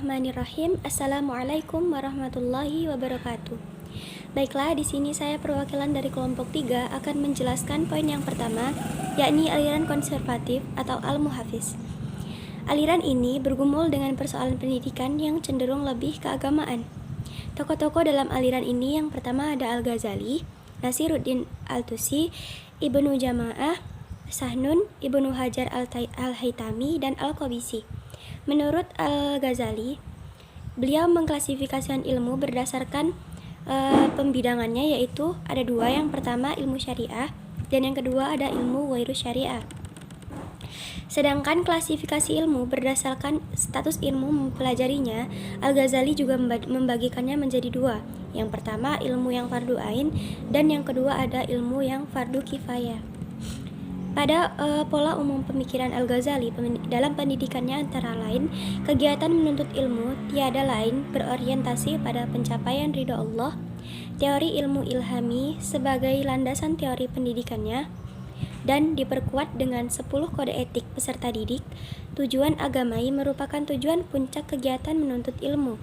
Bismillahirrahmanirrahim. Assalamualaikum warahmatullahi wabarakatuh. Baiklah, di sini saya perwakilan dari kelompok 3 akan menjelaskan poin yang pertama, yakni aliran konservatif atau al-muhafiz. Aliran ini bergumul dengan persoalan pendidikan yang cenderung lebih keagamaan. Tokoh-tokoh dalam aliran ini yang pertama ada Al-Ghazali, Nasiruddin Al-Tusi, Ibnu Jama'ah, Sahnun, Ibnu Hajar Al-Haytami, dan Al-Qabisi. Menurut Al-Ghazali, beliau mengklasifikasikan ilmu berdasarkan pembidangannya, yaitu ada dua. Yang pertama ilmu syariah dan yang kedua ada ilmu ghairu syariah. Sedangkan klasifikasi ilmu berdasarkan status ilmu mempelajarinya, Al-Ghazali juga membagikannya menjadi dua. Yang pertama ilmu yang fardu ain dan yang kedua ada ilmu yang fardu kifayah. Pada pola umum pemikiran Al-Ghazali dalam pendidikannya antara lain, kegiatan menuntut ilmu tiada lain berorientasi pada pencapaian ridha Allah, teori ilmu ilhami sebagai landasan teori pendidikannya, dan diperkuat dengan 10 kode etik peserta didik. Tujuan agamai merupakan tujuan puncak kegiatan menuntut ilmu.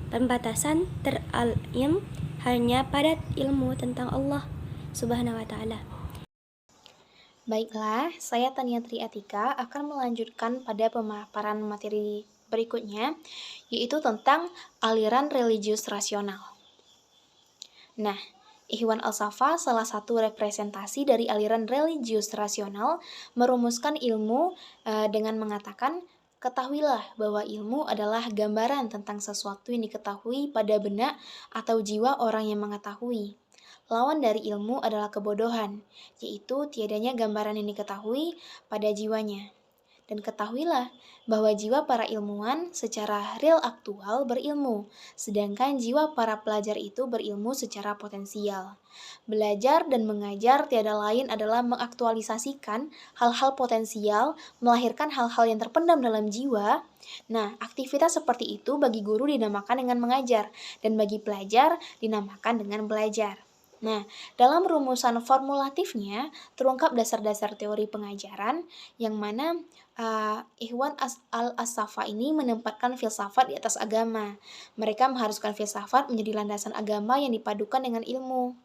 Pembatasan ter-al-ilm hanya pada ilmu tentang Allah Subhanahu wa Ta'ala. Baiklah, saya Tania Tri Atika akan melanjutkan pada pemaparan materi berikutnya, yaitu tentang aliran religius rasional. Nah, Ikhwan Al-Safa, salah satu representasi dari aliran religius rasional, merumuskan ilmu dengan mengatakan, ketahuilah bahwa ilmu adalah gambaran tentang sesuatu yang diketahui pada benak atau jiwa orang yang mengetahui. Lawan dari ilmu adalah kebodohan, yaitu tiadanya gambaran yang diketahui pada jiwanya. Dan ketahuilah bahwa jiwa para ilmuwan secara real aktual berilmu, sedangkan jiwa para pelajar itu berilmu secara potensial. Belajar dan mengajar tiada lain adalah mengaktualisasikan hal-hal potensial, melahirkan hal-hal yang terpendam dalam jiwa. Nah, aktivitas seperti itu bagi guru dinamakan dengan mengajar, dan bagi pelajar dinamakan dengan belajar. Nah, dalam rumusan formulatifnya terungkap dasar-dasar teori pengajaran yang mana Ikhwan Al-Safa ini menempatkan filsafat di atas agama. Mereka mengharuskan filsafat menjadi landasan agama yang dipadukan dengan ilmu.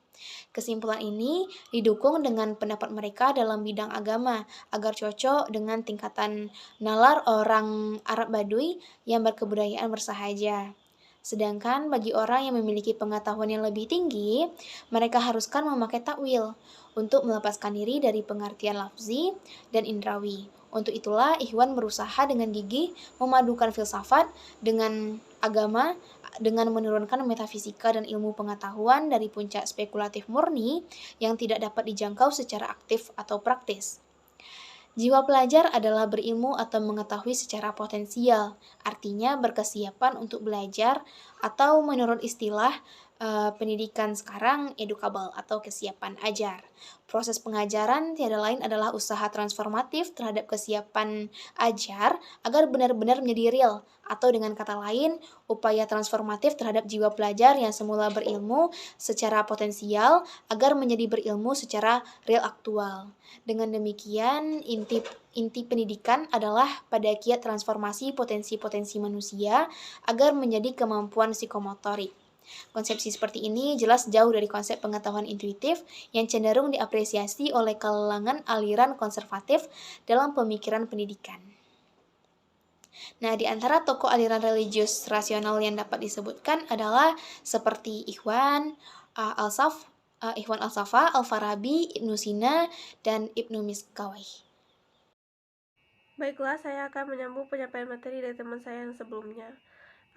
Kesimpulan ini didukung dengan pendapat mereka dalam bidang agama agar cocok dengan tingkatan nalar orang Arab Baduy yang berkebudayaan bersahaja. Sedangkan bagi orang yang memiliki pengetahuan yang lebih tinggi, mereka haruskan memakai takwil untuk melepaskan diri dari pengertian lafzi dan indrawi. Untuk itulah Ikhwan berusaha dengan gigih memadukan filsafat dengan agama dengan menurunkan metafisika dan ilmu pengetahuan dari puncak spekulatif murni yang tidak dapat dijangkau secara aktif atau praktis. Jiwa pelajar adalah berilmu atau mengetahui secara potensial, artinya berkesiapan untuk belajar atau menurut istilah pendidikan sekarang educable atau kesiapan ajar. Proses pengajaran tiada lain adalah usaha transformatif terhadap kesiapan ajar agar benar-benar menjadi real, atau dengan kata lain, upaya transformatif terhadap jiwa pelajar yang semula berilmu secara potensial agar menjadi berilmu secara real aktual. Dengan demikian, inti pendidikan adalah pada kiat transformasi potensi-potensi manusia agar menjadi kemampuan psikomotorik. Konsepsi seperti ini jelas jauh dari konsep pengetahuan intuitif yang cenderung diapresiasi oleh kalangan aliran konservatif dalam pemikiran pendidikan. Nah, di antara tokoh aliran religius rasional yang dapat disebutkan adalah seperti Ikhwan Al-Safa, Al-Farabi, Ibnu Sina, dan Ibnu Miskawai. Baiklah, saya akan menyambung penyampaian materi dari teman saya yang sebelumnya.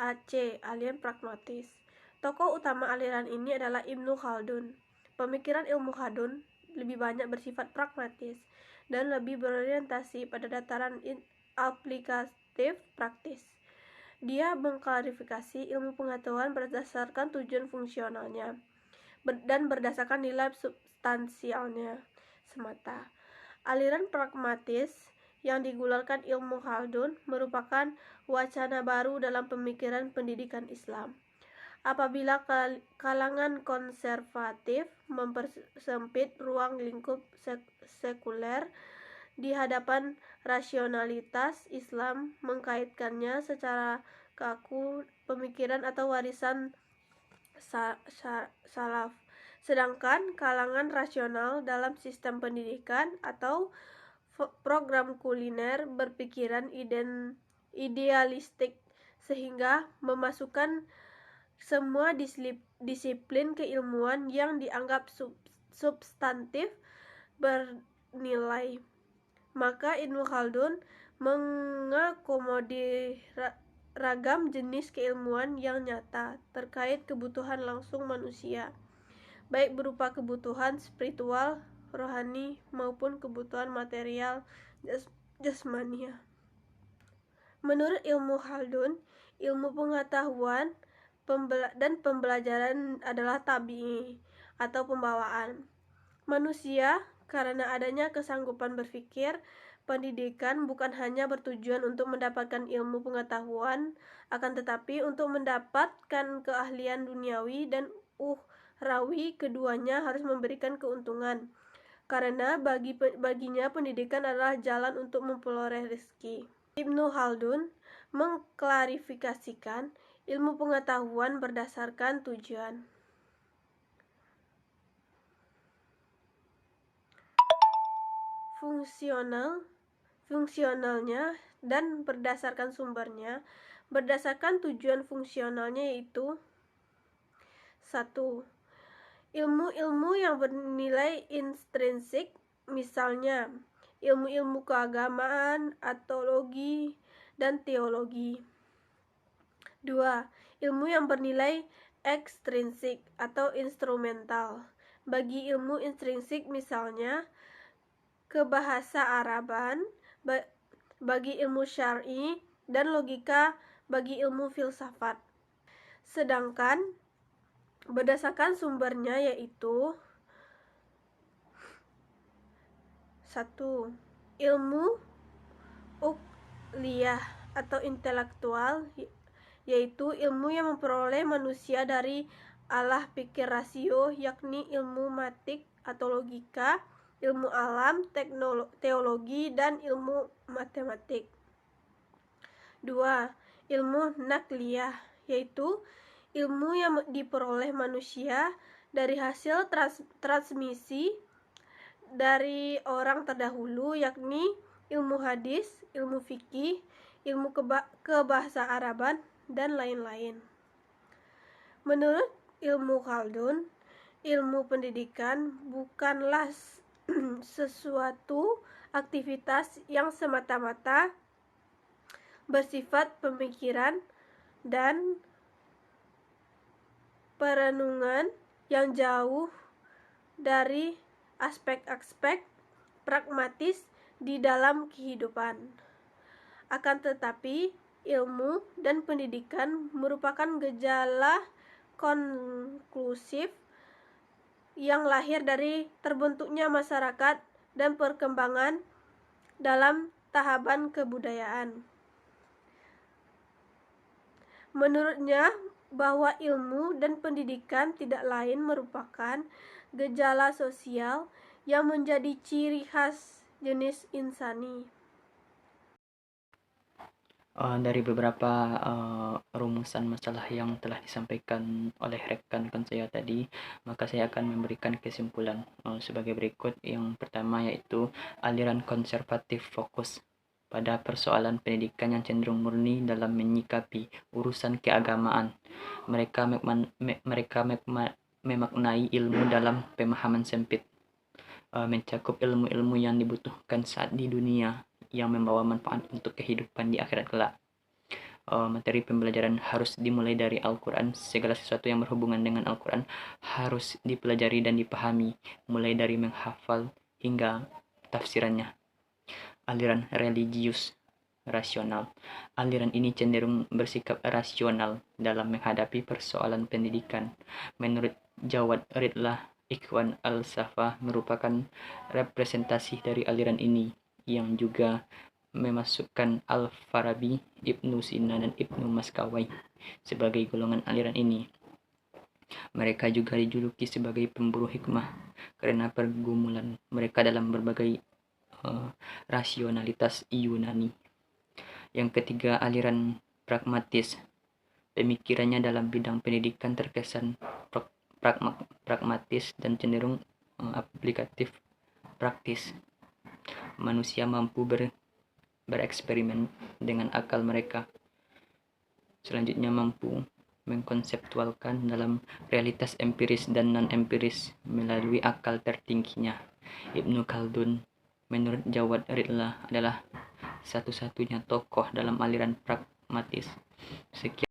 AC, aliran pragmatis. Tokoh utama aliran ini adalah Ibnu Khaldun. Pemikiran ilmu Khaldun lebih banyak bersifat pragmatis dan lebih berorientasi pada dataran aplikatif praktis. Dia mengklarifikasi ilmu pengetahuan berdasarkan tujuan fungsionalnya dan berdasarkan nilai substansialnya semata. Aliran pragmatis yang digunakan ilmu Khaldun merupakan wacana baru dalam pemikiran pendidikan Islam. Apabila kalangan konservatif mempersempit ruang lingkup sekuler di hadapan rasionalitas, Islam mengkaitkannya secara kaku pemikiran atau warisan salaf. Sedangkan kalangan rasional dalam sistem pendidikan atau program kuliner berpikiran idealistik sehingga memasukkan semua disiplin keilmuan yang dianggap substantif bernilai. Maka Ibnu Khaldun mengakomodir ragam jenis keilmuan yang nyata terkait kebutuhan langsung manusia, baik berupa kebutuhan spiritual, rohani, maupun kebutuhan material jasmania. Menurut Ibnu Khaldun, ilmu pengetahuan dan pembelajaran adalah tabi'i atau pembawaan manusia. Karena adanya kesanggupan berpikir, pendidikan bukan hanya bertujuan untuk mendapatkan ilmu pengetahuan, akan tetapi untuk mendapatkan keahlian duniawi dan ukhrawi. Keduanya harus memberikan keuntungan, karena baginya pendidikan adalah jalan untuk memperoleh rezeki. Ibnu Khaldun mengklarifikasikan ilmu pengetahuan berdasarkan tujuan. Fungsionalnya dan berdasarkan sumbernya. Berdasarkan tujuan fungsionalnya yaitu 1. Ilmu-ilmu yang bernilai intrinsik, misalnya ilmu-ilmu keagamaan, atologi, dan teologi. 2. Ilmu yang bernilai ekstrinsik atau instrumental. Bagi ilmu intrinsik misalnya kebahasa Araban, bagi ilmu syar'i, dan logika bagi ilmu filsafat. Sedangkan berdasarkan sumbernya yaitu 1. Ilmu uqliyah atau intelektual, yaitu ilmu yang memperoleh manusia dari alah pikir rasio, yakni ilmu matik atau logika, ilmu alam, teologi, dan ilmu matematik. 2. Ilmu nakliyah, yaitu ilmu yang diperoleh manusia dari hasil transmisi dari orang terdahulu, yakni ilmu hadis, ilmu fikih, ilmu kebahasa Araban, dan lain-lain. Menurut Ibnu Khaldun, ilmu pendidikan bukanlah sesuatu aktivitas yang semata-mata bersifat pemikiran dan perenungan yang jauh dari aspek-aspek pragmatis di dalam kehidupan. Akan tetapi, ilmu dan pendidikan merupakan gejala konklusif yang lahir dari terbentuknya masyarakat dan perkembangan dalam tahapan kebudayaan. Menurutnya, bahwa ilmu dan pendidikan tidak lain merupakan gejala sosial yang menjadi ciri khas jenis insani. Dari beberapa rumusan masalah yang telah disampaikan oleh rekan-rekan saya tadi, maka saya akan memberikan kesimpulan sebagai berikut. Yang pertama yaitu aliran konservatif fokus pada persoalan pendidikan yang cenderung murni dalam menyikapi urusan keagamaan. Mereka memaknai ilmu dalam pemahaman sempit, mencakup ilmu-ilmu yang dibutuhkan saat di dunia yang membawa manfaat untuk kehidupan di akhirat kelak. Materi pembelajaran harus dimulai dari Al-Quran. Segala sesuatu yang berhubungan dengan Al-Quran harus dipelajari dan dipahami, mulai dari menghafal hingga tafsirannya. Aliran religius rasional. Aliran ini cenderung bersikap rasional dalam menghadapi persoalan pendidikan. Menurut Jawad Ridlah, Ikhwan al-Safa merupakan representasi dari aliran ini, yang juga memasukkan Al-Farabi, Ibnu Sina, dan Ibnu Maskawai sebagai golongan aliran ini. Mereka juga dijuluki sebagai pemburu hikmah karena pergumulan mereka dalam berbagai rasionalitas Yunani. Yang ketiga, aliran pragmatis. Pemikirannya dalam bidang pendidikan terkesan pragmatis dan cenderung aplikatif praktis. Manusia mampu bereksperimen dengan akal mereka. Selanjutnya mampu mengkonseptualkan dalam realitas empiris dan non-empiris melalui akal tertingginya. Ibnu Khaldun menurut Jawad Ridlah adalah satu-satunya tokoh dalam aliran pragmatis. Sekian